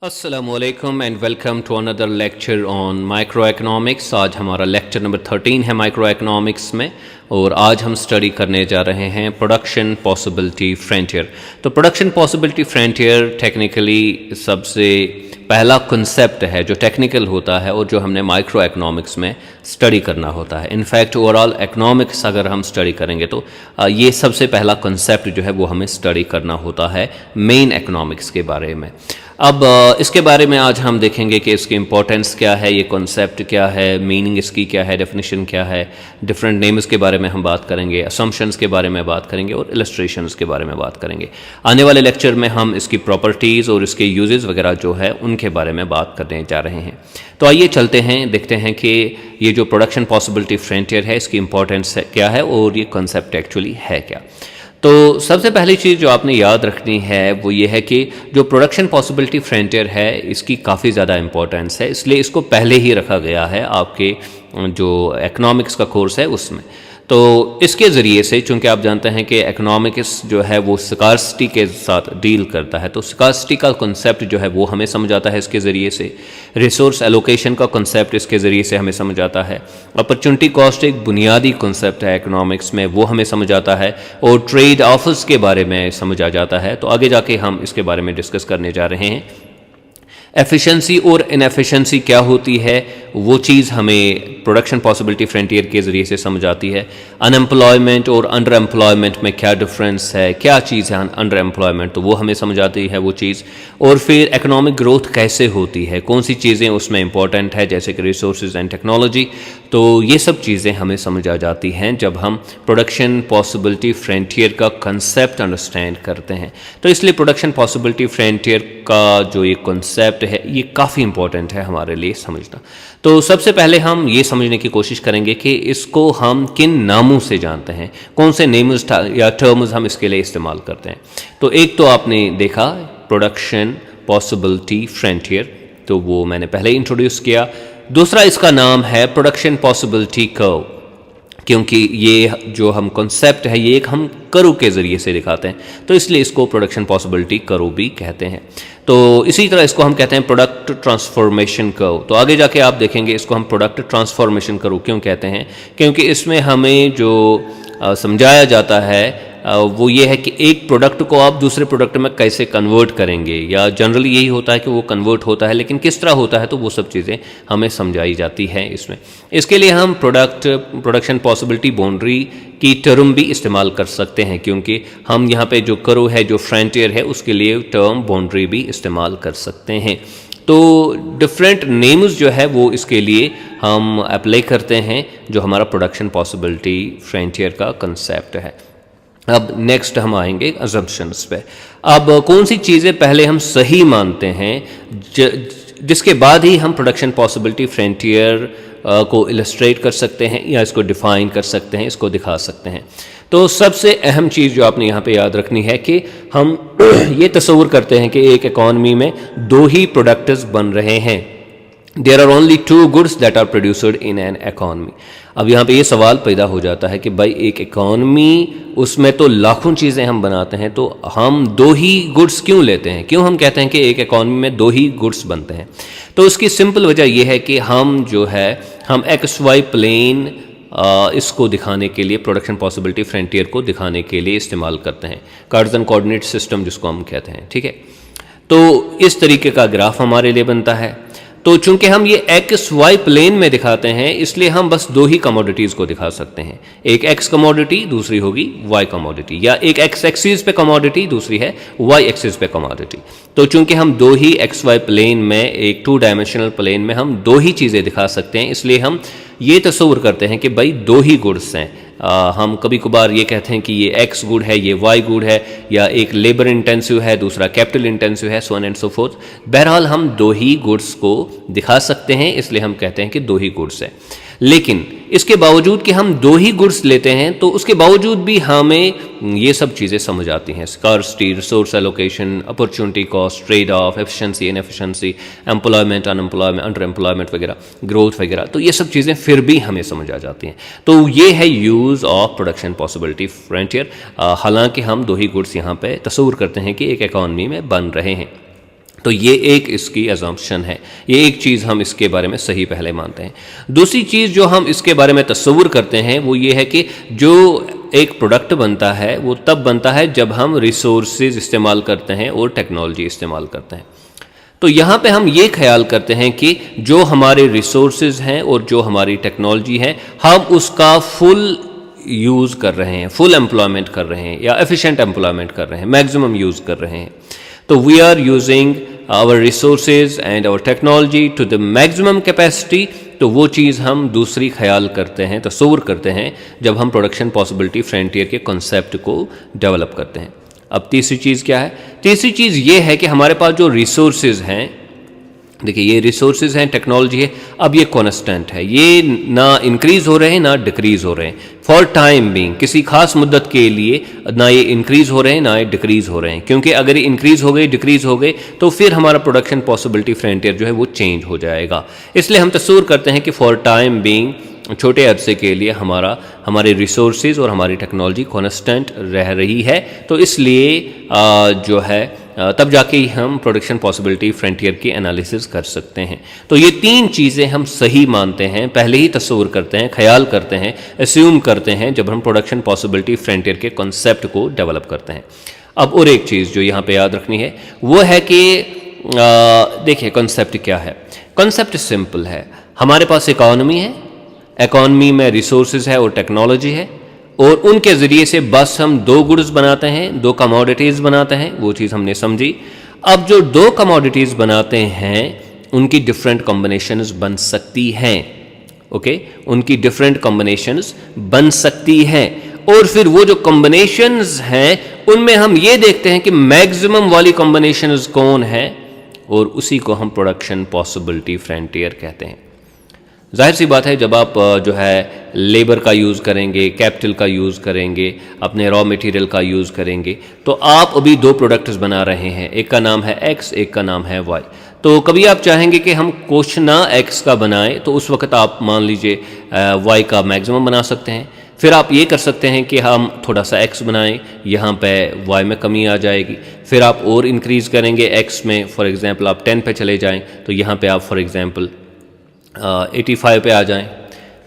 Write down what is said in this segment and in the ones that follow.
अस्सलामुअलैकुम and welcome to another lecture on microeconomics. आज हमारा लेक्चर नंबर 13 है माइक्रो इकोनॉमिक्स में, और आज हम स्टडी करने जा रहे हैं प्रोडक्शन पॉसिबिलिटी फ्रंटियर। तो प्रोडक्शन पॉसिबिलिटी फ्रंटियर टेक्निकली सबसे पहला कॉन्सेप्ट है जो टेक्निकल होता है और जो हमने माइक्रो इकोनॉमिक्स में स्टडी करना होता है। इनफैक्ट ओवरऑल इकोनॉमिक्स अगर हम स्टडी करेंगे तो ये सबसे पहला कॉन्सेप्ट जो है वो हमें स्टडी करना होता है मेन इकोनॉमिक्स के बारे में। अब इसके बारे में आज हम देखेंगे कि इसकी इंपॉर्टेंस क्या है, ये कॉन्सेप्ट क्या है, मीनिंग इसकी क्या है, डेफिनेशन क्या है, डिफरेंट नेम्स के बारे में हम बात करेंगे, असम्पशंस के बारे में बात करेंगे और इलस्ट्रेशंस के बारे में बात करेंगे। आने वाले लेक्चर में हम इसकी प्रॉपर्टीज़ और इसके यूजेस वगैरह जो है उनके बारे में बात करने जा रहे हैं। तो आइए चलते हैं, देखते हैं कि ये जो प्रोडक्शन पॉसिबिलिटी फ्रंटियर है इसकी इंपॉर्टेंस क्या है और ये कॉन्सेप्ट एक्चुअली है क्या। तो सबसे पहली चीज़ जो आपने याद रखनी है वो ये है कि जो प्रोडक्शन पॉसिबिलिटी फ्रंटियर है इसकी काफ़ी ज़्यादा इंपॉर्टेंस है, इसलिए इसको पहले ही रखा गया है आपके जो इकोनॉमिक्स का कोर्स है उसमें। तो इसके ज़रिए से, चूँकि आप जानते हैं कि इकोनॉमिक्स जो है वो स्कार्सिटी के साथ डील करता है, तो स्कार्सिटी का कॉन्सेप्ट जो है वो हमें समझ आता है इसके ज़रिए से। रिसोर्स एलोकेशन का कॉन्सेप्ट इसके ज़रिए से हमें समझ आता है। अपॉर्चुनिटी कॉस्ट एक बुनियादी कॉन्सेप्ट है इकोनॉमिक्स में, वो हमें समझ आता है। और ट्रेड ऑफर्स के बारे में समझ आ जाता है। तो आगे जाके हम इसके बारे में डिस्कस करने जा रहे हैं। एफिशिएंसी और इनएफिशिएंसी क्या होती है वो चीज़ हमें प्रोडक्शन पॉसिबिलिटी फ्रंटियर के ज़रिए से समझ आती है। अनएम्प्लॉयमेंट और अंडर एम्प्लॉयमेंट में क्या डिफरेंस है, क्या चीज़ है अंडर एम्प्लॉयमेंट, तो वो हमें समझ आती है वो चीज़। और फिर इकोनॉमिक ग्रोथ कैसे होती है, कौन सी चीज़ें उसमें इंपॉर्टेंट है जैसे कि रिसोर्सेज एंड टेक्नोलॉजी, तो ये सब चीज़ें हमें समझ आ जाती हैं जब हम प्रोडक्शन पॉसिबिलिटी फ्रंटियर का कंसेप्ट अंडरस्टैंड करते हैं। तो इसलिए प्रोडक्शन पॉसिबिलिटी फ्रंटियर का जो ये कंसेप्ट है ये काफ़ी इंपॉर्टेंट है हमारे लिए समझना। तो सबसे पहले हम ये समझने की कोशिश करेंगे कि इसको हम किन नामों से जानते हैं, कौन से नेम्स या टर्म्स हम इसके लिए इस्तेमाल करते हैं। तो एक तो आपने देखा प्रोडक्शन पॉसिबिलिटी फ्रंटियर, तो वो मैंने पहले इंट्रोड्यूस किया। दूसरा इसका नाम है प्रोडक्शन पॉसिबिलिटी कर्व, क्योंकि ये जो हम कॉन्सेप्ट है ये एक हम कर्व के ज़रिए से दिखाते हैं, तो इसलिए इसको प्रोडक्शन पॉसिबिलिटी कर्व भी कहते हैं। तो इसी तरह इसको हम कहते हैं प्रोडक्ट ट्रांसफॉर्मेशन कर्व। तो आगे जाके आप देखेंगे इसको हम प्रोडक्ट ट्रांसफॉर्मेशन कर्व क्यों कहते हैं, क्योंकि इसमें हमें जो समझाया जाता है वो ये है कि एक प्रोडक्ट को आप दूसरे प्रोडक्ट में कैसे कन्वर्ट करेंगे, या जनरली यही होता है कि वो कन्वर्ट होता है, लेकिन किस तरह होता है तो वो सब चीज़ें हमें समझाई जाती हैं इसमें। इसके लिए हम प्रोडक्शन पॉसिबिलिटी बाउंड्री की टर्म भी इस्तेमाल कर सकते हैं, क्योंकि हम यहाँ पे जो कर्व है, जो फ्रंटियर है, उसके लिए टर्म बाउंड्री भी इस्तेमाल कर सकते हैं। तो डिफरेंट नेम्स जो है वो इसके लिए हम अप्लाई करते हैं जो हमारा प्रोडक्शन पॉसिबिलिटी फ्रंटियर का कंसेप्ट है। अब नेक्स्ट हम आएंगे अजम्पशंस पे। अब कौन सी चीज़ें पहले हम सही मानते हैं जिसके बाद ही हम प्रोडक्शन पॉसिबिलिटी फ्रंटियर को इलस्ट्रेट कर सकते हैं या इसको डिफ़ाइन कर सकते हैं, इसको दिखा सकते हैं। तो सबसे अहम चीज़ जो आपने यहाँ पे याद रखनी है कि हम ये तस्वुर करते हैं कि एक इकॉनमी में दो ही प्रोडक्ट्स बन रहे हैं। There are only two goods that are produced in an economy. अब यहाँ पे ये सवाल पैदा हो जाता है कि भाई एक इकॉनमी, उसमें तो लाखों चीज़ें हम बनाते हैं, तो हम दो ही गुड्स क्यों लेते हैं, क्यों हम कहते हैं कि एक इकॉनमी में दो ही गुड्स बनते हैं। तो उसकी सिंपल वजह यह है कि हम जो है हम XY प्लेन इसको दिखाने के लिए, प्रोडक्शन पॉसिबिलिटी फ्रंटियर को दिखाने के लिए इस्तेमाल करते हैं, कार्टेशियन कोऑर्डिनेट सिस्टम जिसको हम कहते हैं, ठीक है। तो इस तरीके का ग्राफ हमारे लिए बनता है। तो चूंकि हम ये XY प्लेन में दिखाते हैं इसलिए हम बस दो ही कमोडिटीज़ को दिखा सकते हैं, एक X कमोडिटी, दूसरी होगी Y कमोडिटी, या एक X एक्सिस पे कमोडिटी, दूसरी है Y एक्सिस पे कमोडिटी। तो चूंकि हम दो ही XY प्लेन में, एक 2 डायमेंशनल प्लेन में हम दो ही चीज़ें दिखा सकते हैं, इसलिए हम ये तस्वुर करते हैं कि भाई दो ही गुड्स हैं। हम कभी कभार ये कहते हैं कि ये X गुड है, ये Y गुड है, या एक लेबर इंटेंसिव है, दूसरा कैपिटल इंटेंसिव है, so on and so fourth. बहरहाल हम दो ही गुड्स को दिखा सकते हैं, इसलिए हम कहते हैं कि दो ही गुड्स है। लेकिन इसके बावजूद कि हम दो ही गुड्स लेते हैं तो उसके बावजूद भी हमें ये सब चीज़ें समझ आती हैं, scarcity, resource allocation, opportunity cost, trade off, efficiency, inefficiency, employment, unemployment, under employment वगैरह, ग्रोथ वगैरह, तो ये सब चीज़ें फिर भी हमें समझ आ जाती हैं। तो ये है use of production possibility frontier. हालांकि हम दो ही गुड्स यहाँ पे तस्वुर करते हैं कि एक इकॉनमी में बन रहे हैं। तो ये एक इसकी अजम्पशन है, ये एक चीज़ हम इसके बारे में सही पहले मानते हैं। दूसरी चीज़ जो हम इसके बारे में तस्वुर करते हैं वो ये है कि जो एक प्रोडक्ट बनता है वो तब बनता है जब हम रिसोर्सेज इस्तेमाल करते हैं और टेक्नोलॉजी इस्तेमाल करते हैं। तो यहाँ पे हम ये ख्याल करते हैं कि जो हमारे रिसोर्सेज हैं और जो हमारी टेक्नोलॉजी है हम उसका फुल यूज़ कर रहे हैं, फुल एम्प्लॉयमेंट कर रहे हैं या एफिशिएंट एम्प्लॉयमेंट कर रहे हैं, मैक्सिमम यूज़ कर रहे हैं। तो we are using our resources and our technology to the maximum capacity. तो वो चीज़ हम दूसरी ख्याल करते हैं, तस्वुर करते हैं जब हम प्रोडक्शन पॉसिबिलिटी फ्रंटियर के कॉन्सेप्ट को डेवलप करते हैं। अब तीसरी चीज़ क्या है? तीसरी चीज़ ये है कि हमारे पास जो रिसोर्सेज हैं, देखिए ये रिसोर्सेज हैं, टेक्नोलॉजी है, अब ये कॉन्स्टेंट है, ये ना इंक्रीज हो रहे हैं ना डिक्रीज हो रहे हैं। फॉर टाइम बीइंग, किसी खास मुद्दत के लिए ना ये इंक्रीज हो रहे हैं ना ये डिक्रीज हो रहे हैं, क्योंकि अगर ये इंक्रीज हो गए डिक्रीज हो गए तो फिर हमारा प्रोडक्शन पॉसिबिलिटी फ्रंटियर जो है वो चेंज हो जाएगा। इसलिए हम तस्वुर करते हैं कि फॉर टाइम बीइंग, छोटे अरसे के लिए हमारे रिसोर्सेज और हमारी टेक्नोलॉजी कॉन्स्टेंट रह रही है। तो इसलिए जो है तब जाके ही हम प्रोडक्शन पॉसिबिलिटी फ्रंटियर की एनालिसिस कर सकते हैं। तो ये तीन चीज़ें हम सही मानते हैं, पहले ही तस्वुर करते हैं, ख्याल करते हैं, एस्यूम करते हैं जब हम प्रोडक्शन पॉसिबिलिटी फ्रंटियर के कॉन्सेप्ट को डेवलप करते हैं। अब और एक चीज़ जो यहाँ पे याद रखनी है वो है कि देखिए कॉन्सेप्ट क्या है। कॉन्सेप्ट सिंपल है, हमारे पास इकॉनमी है, इकॉनमी में रिसोर्सेज है और टेक्नोलॉजी है, और उनके ज़रिए से बस हम दो गुड्स बनाते हैं, दो कमोडिटीज़ बनाते हैं, वो चीज़ हमने समझी। अब जो दो कमोडिटीज़ बनाते हैं उनकी डिफरेंट कॉम्बिनेशंस बन सकती हैं, ओके, उनकी डिफरेंट कॉम्बिनेशंस बन सकती हैं, और फिर वो जो कॉम्बिनेशंस हैं उनमें हम ये देखते हैं कि मैक्सिमम वाली कॉम्बिनेशंस कौन है, और उसी को हम प्रोडक्शन पॉसिबिलिटी फ्रंटियर कहते हैं। जाहिर सी बात है, जब आप जो है लेबर का यूज़ करेंगे, कैपिटल का यूज़ करेंगे, अपने रॉ मटेरियल का यूज़ करेंगे, तो आप अभी दो प्रोडक्ट्स बना रहे हैं, एक का नाम है एक्स, एक का नाम है वाई। तो कभी आप चाहेंगे कि हम क्वेश्चना एक्स का बनाएं, तो उस वक्त आप मान लीजिए वाई का मैक्सिमम बना सकते हैं। फिर आप ये कर सकते हैं कि हम थोड़ा सा एक्स बनाएं, यहाँ पे वाई में कमी आ जाएगी। फिर आप और इंक्रीज़ करेंगे एक्स में, फॉर एग्ज़ाम्पल आप 10 पे चले जाएँ, तो यहाँ पे आप फॉर एग्ज़ाम्पल 85 पे आ जाएं।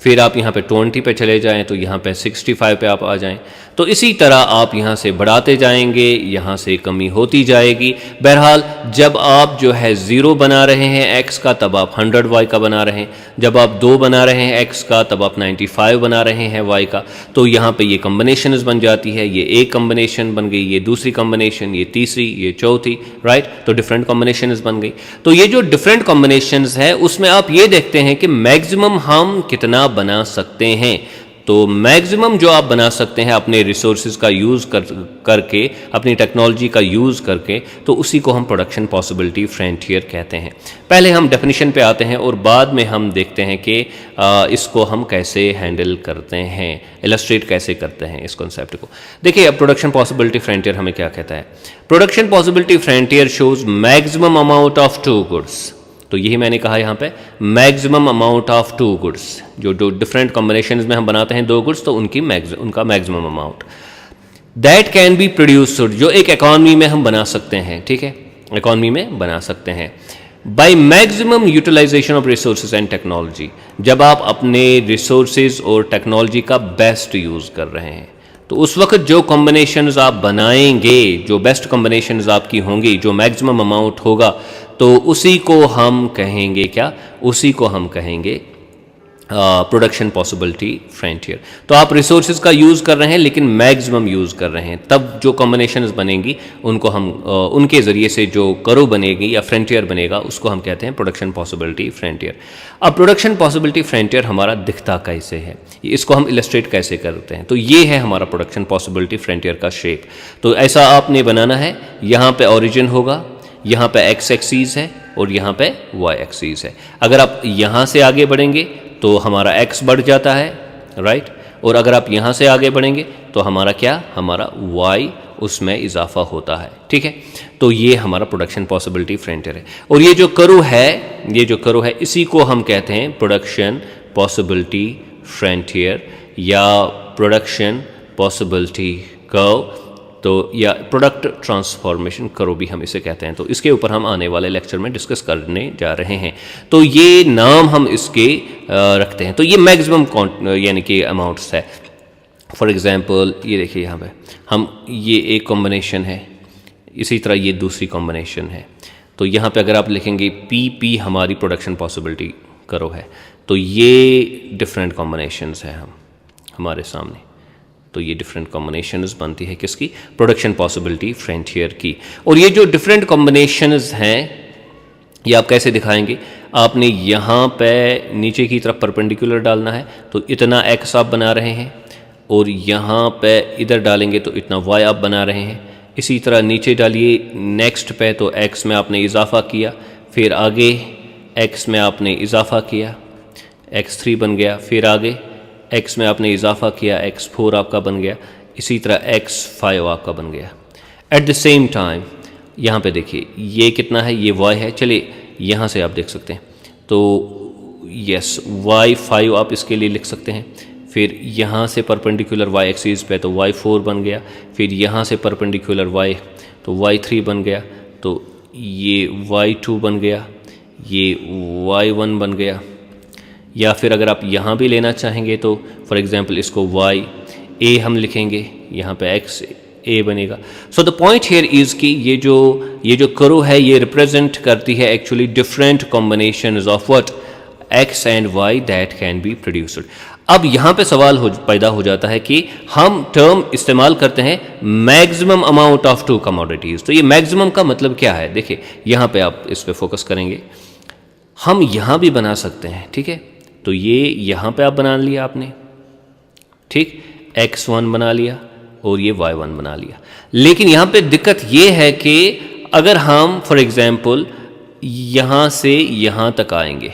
फिर आप यहाँ पे 20 पे चले जाएं तो यहाँ पे 65 पे आप आ जाएं। तो इसी तरह आप यहाँ से बढ़ाते जाएंगे, यहाँ से कमी होती जाएगी। बहरहाल जब आप जो है 0 बना रहे हैं x का, तब आप 100 y का बना रहे हैं। जब आप 2 बना रहे हैं x का, तब आप 95 बना रहे हैं y का। तो यहाँ पे ये कम्बिनेशंस बन जाती है, ये एक कम्बिनेशन बन गई, ये दूसरी कम्बिनेशन, ये तीसरी, ये चौथी, राइट। तो डिफरेंट कॉम्बिनेशंस बन गई। तो ये जो डिफरेंट कॉम्बिनेशंस है उसमें आप ये देखते हैं कि मैक्सिमम हम कितना बना सकते हैं। तो मैक्सिमम जो आप बना सकते हैं अपने रिसोर्सेज का यूज़ करके, अपनी टेक्नोलॉजी का यूज़ करके, तो उसी को हम प्रोडक्शन पॉसिबिलिटी फ्रंटियर कहते हैं। पहले हम डेफिनेशन पे आते हैं और बाद में हम देखते हैं कि इसको हम कैसे हैंडल करते हैं, इलस्ट्रेट कैसे करते हैं इस कॉन्सेप्ट को। देखिए अब प्रोडक्शन पॉसिबिलिटी फ्रंटियर हमें क्या कहता है। Production possibility frontier shows maximum amount of two goods. तो यही मैंने कहा यहाँ पे, maximum amount of two goods. जो डिफरेंट कॉम्बिनेशंस में हम बनाते हैं दो गुड्स, तो उनका maximum amount that can be produced, जो एक इकॉनमी में हम बना सकते हैं, ठीक है, इकॉनमी में बना सकते हैं by maximum utilisation of resources and technology. जब आप अपने रिसोर्सेज और टेक्नोलॉजी का बेस्ट यूज़ कर रहे हैं, तो उस वक्त जो कॉम्बिनेशंस आप बनाएंगे, जो बेस्ट कॉम्बिनेशंस आपकी होंगी, जो मैक्सिमम अमाउंट होगा, तो उसी को हम कहेंगे क्या, उसी को हम कहेंगे प्रोडक्शन पॉसिबिलिटी फ्रंटियर। तो आप रिसोर्सेज का यूज़ कर रहे हैं लेकिन मैक्सिमम यूज़ कर रहे हैं, तब जो कॉम्बिनेशंस बनेंगी उनको हम उनके ज़रिए से जो करो बनेगी या फ्रंटियर बनेगा, उसको हम कहते हैं प्रोडक्शन पॉसिबिलिटी फ्रंटियर। अब प्रोडक्शन पॉसिबिलिटी फ्रंटियर हमारा दिखता कैसे है, इसको हम इलस्ट्रेट कैसे करते हैं। तो ये है हमारा प्रोडक्शन पॉसिबिलिटी फ्रंटियर का शेप। तो ऐसा आपने बनाना है, यहाँ पे ओरिजिन होगा, यहाँ पे एक्स एक्सीज है और यहाँ पे वाई एक्सीज है। अगर आप यहाँ से आगे बढ़ेंगे तो हमारा x बढ़ जाता है, राइट, और अगर आप यहाँ से आगे बढ़ेंगे तो हमारा क्या, हमारा y उसमें इजाफा होता है, ठीक है। तो ये हमारा प्रोडक्शन पॉसिबिलिटी फ्रंटियर है। और ये जो करो है, इसी को हम कहते हैं प्रोडक्शन पॉसिबिलिटी फ्रंटियर या प्रोडक्शन पॉसिबिलिटी कर्व। तो या प्रोडक्ट ट्रांसफॉर्मेशन करो भी हम इसे कहते हैं। तो इसके ऊपर हम आने वाले लेक्चर में डिस्कस करने जा रहे हैं। तो ये नाम हम इसके रखते हैं। तो ये मैक्सिमम यानी कि अमाउंट्स है। फॉर एग्जांपल ये देखिए यहाँ पे हम ये एक कॉम्बिनेशन है, इसी तरह ये दूसरी कॉम्बिनेशन है। तो यहाँ पे अगर आप लिखेंगे पी हमारी प्रोडक्शन पॉसिबिलिटी करो है, तो ये डिफरेंट कॉम्बिनेशंस हैं हमारे सामने। तो ये डिफरेंट कॉम्बिनेशंस बनती है किसकी, प्रोडक्शन पॉसिबिलिटी फ्रंटियर की। और ये जो डिफरेंट कॉम्बिनेशंस हैं ये आप कैसे दिखाएंगे, आपने यहाँ पे नीचे की तरफ परपेंडिकुलर डालना है, तो इतना एक्स आप बना रहे हैं, और यहाँ पे इधर डालेंगे तो इतना वाई आप बना रहे हैं। इसी तरह नीचे डालिए नेक्स्ट पे, तो एक्स में आपने इजाफा किया, फिर आगे एक्स में आपने इजाफा किया, x3 बन गया, फिर आगे x में आपने इजाफा किया, x4 आपका बन गया, इसी तरह x5 आपका बन गया। एट द सेम टाइम यहाँ पे देखिए ये कितना है, ये y है। चलिए यहाँ से आप देख सकते हैं, तो यस y5 आप इसके लिए लिख सकते हैं। फिर यहाँ से परपेंडिकुलर y एक्सिस पे तो y4 बन गया, फिर यहाँ से परपेंडिकुलर y तो y3 बन गया, तो ये y2 बन गया, ये y1 बन गया। या फिर अगर आप यहाँ भी लेना चाहेंगे तो फॉर एग्जांपल इसको y a हम लिखेंगे, यहाँ पे x a बनेगा। So the point here is कि ये जो करो है ये रिप्रेजेंट करती है actually different combinations of what x and y that can be produced. अब यहाँ पे सवाल पैदा हो जाता है कि हम टर्म इस्तेमाल करते हैं maximum amount of two commodities. तो ये मैक्सिमम का मतलब क्या है, देखिए यहाँ पे आप इस पे फोकस करेंगे, हम यहाँ भी बना सकते हैं, ठीक है। तो ये यहाँ पे आप बना लिया आपने, ठीक, x1 बना लिया और ये y1 बना लिया। लेकिन यहाँ पे दिक्कत ये है कि अगर हम फॉर एग्जांपल यहाँ से यहाँ तक आएंगे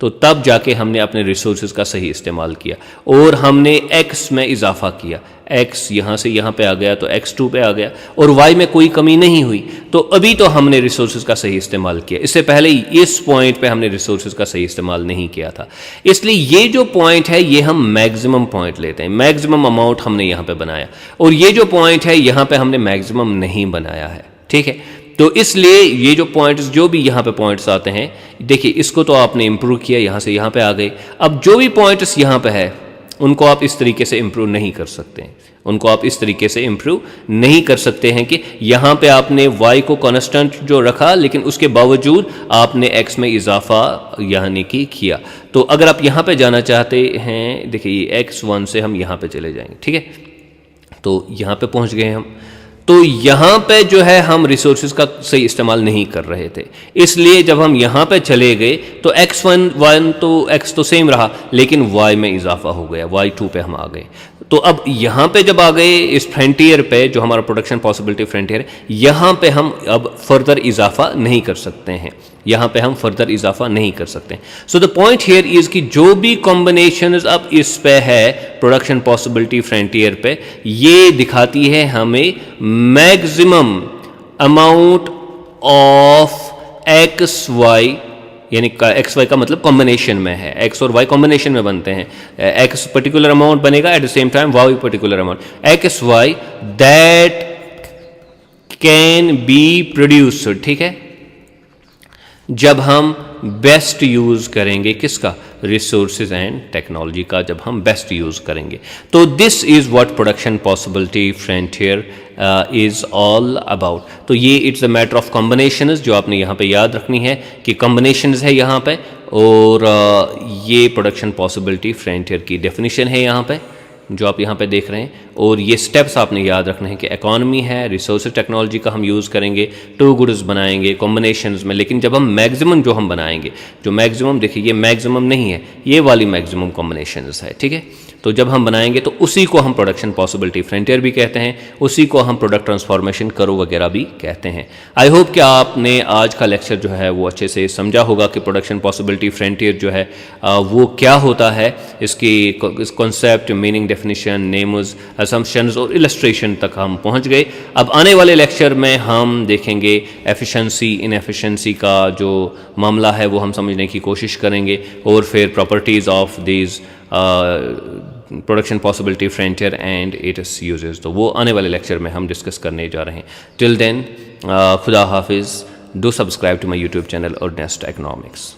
तो तब जाके हमने अपने रिसोर्सेज का सही इस्तेमाल किया और हमने x में इजाफा किया, x यहाँ से यहाँ पे आ गया तो x2 पे आ गया और y में कोई कमी नहीं हुई, तो अभी तो हमने रिसोर्सेज का सही इस्तेमाल किया। इससे पहले इस पॉइंट पे हमने रिसोर्सेज का सही इस्तेमाल नहीं किया था। इसलिए ये जो पॉइंट है ये हम मैक्सिमम पॉइंट लेते हैं, मैक्सिमम अमाउंट हमने यहाँ पे बनाया, और ये जो पॉइंट है यहाँ पे हमने मैक्सिमम नहीं बनाया है, ठीक है। तो इसलिए ये जो पॉइंट्स जो भी यहाँ पे पॉइंट्स आते हैं, देखिए इसको तो आपने इम्प्रूव किया, यहाँ से यहाँ पे आ गए। अब जो भी पॉइंट्स यहाँ पे है उनको आप इस तरीके से इम्प्रूव नहीं कर सकते हैं, उनको आप इस तरीके से इम्प्रूव नहीं कर सकते हैं कि यहाँ पे आपने y को कांस्टेंट जो रखा लेकिन उसके बावजूद आपने x में इजाफा यानी कि किया। तो अगर आप यहाँ पे जाना चाहते हैं, देखिए x1 से हम यहाँ पे चले जाएंगे, ठीक है। तो यहाँ पे पहुँच गए हम, तो यहाँ पे जो है हम रिसोर्सेज का सही इस्तेमाल नहीं कर रहे थे, इसलिए जब हम यहाँ पे चले गए तो x1 तो x तो सेम रहा लेकिन y में इजाफा हो गया, y2 पे हम आ गए। तो अब यहाँ पे जब आ गए इस फ्रंटियर पे जो हमारा प्रोडक्शन पॉसिबिलिटी फ्रंटियर है, यहाँ पे हम अब फर्दर इजाफा नहीं कर सकते हैं, यहाँ पे हम फर्दर इजाफा नहीं कर सकते। So the point here is कि जो भी कॉम्बिनेशंस अब इस पे है प्रोडक्शन पॉसिबिलिटी फ्रंटियर पे, ये दिखाती है हमें maximum amount of X Y, यानी एक्स वाई का मतलब कॉम्बिनेशन में है, एक्स और वाई कॉम्बिनेशन में बनते हैं, एक्स पर्टिकुलर अमाउंट बनेगा at the same time Y particular amount, X Y that can be produced, ठीक है। जब हम बेस्ट यूज़ करेंगे किसका, रिसोर्सेज एंड टेक्नोलॉजी का, जब हम बेस्ट यूज़ करेंगे। तो this is what production possibility frontier is all about. तो ये it's a matter of combinations जो आपने यहाँ पे याद रखनी है कि कॉम्बिनेशंस है यहाँ पे, और ये प्रोडक्शन पॉसिबिलिटी फ्रंटियर की डेफिनेशन है यहाँ पे जो आप यहाँ पे देख रहे हैं। और ये स्टेप्स आपने याद रखने हैं कि इकोनॉमी है, रिसोर्स टेक्नोलॉजी का हम यूज़ करेंगे, टू गुड्स बनाएंगे कॉम्बिनेशंस में, लेकिन जब हम मैक्सिमम जो हम बनाएंगे, जो मैक्सिमम देखिए ये मैक्सिमम नहीं है, ये वाली मैक्सिमम कॉम्बिनेशंस है, ठीक है। तो जब हम बनाएंगे तो उसी को हम प्रोडक्शन पॉसिबिलिटी फ्रंटियर भी कहते हैं, उसी को हम प्रोडक्ट ट्रांसफॉर्मेशन करो वगैरह भी कहते हैं। आई होप कि आपने आज का लेक्चर जो है वो अच्छे से समझा होगा कि प्रोडक्शन पॉसिबिलिटी फ्रंटियर जो है वो क्या होता है, इसकी concept, meaning, definition, names, assumptions और इलस्ट्रेशन तक हम पहुंच गए। अब आने वाले लेक्चर में हम देखेंगे एफिशिएंसी, इनएफिशिएंसी का जो मामला है वो हम समझने की कोशिश करेंगे, और फिर properties of these production possibility frontier and it's uses, तो वो आने वाले लेक्चर में हम डिस्कस करने जा रहे हैं। टिल देन खुदा हाफिज़, do subscribe to my YouTube channel Earnest economics.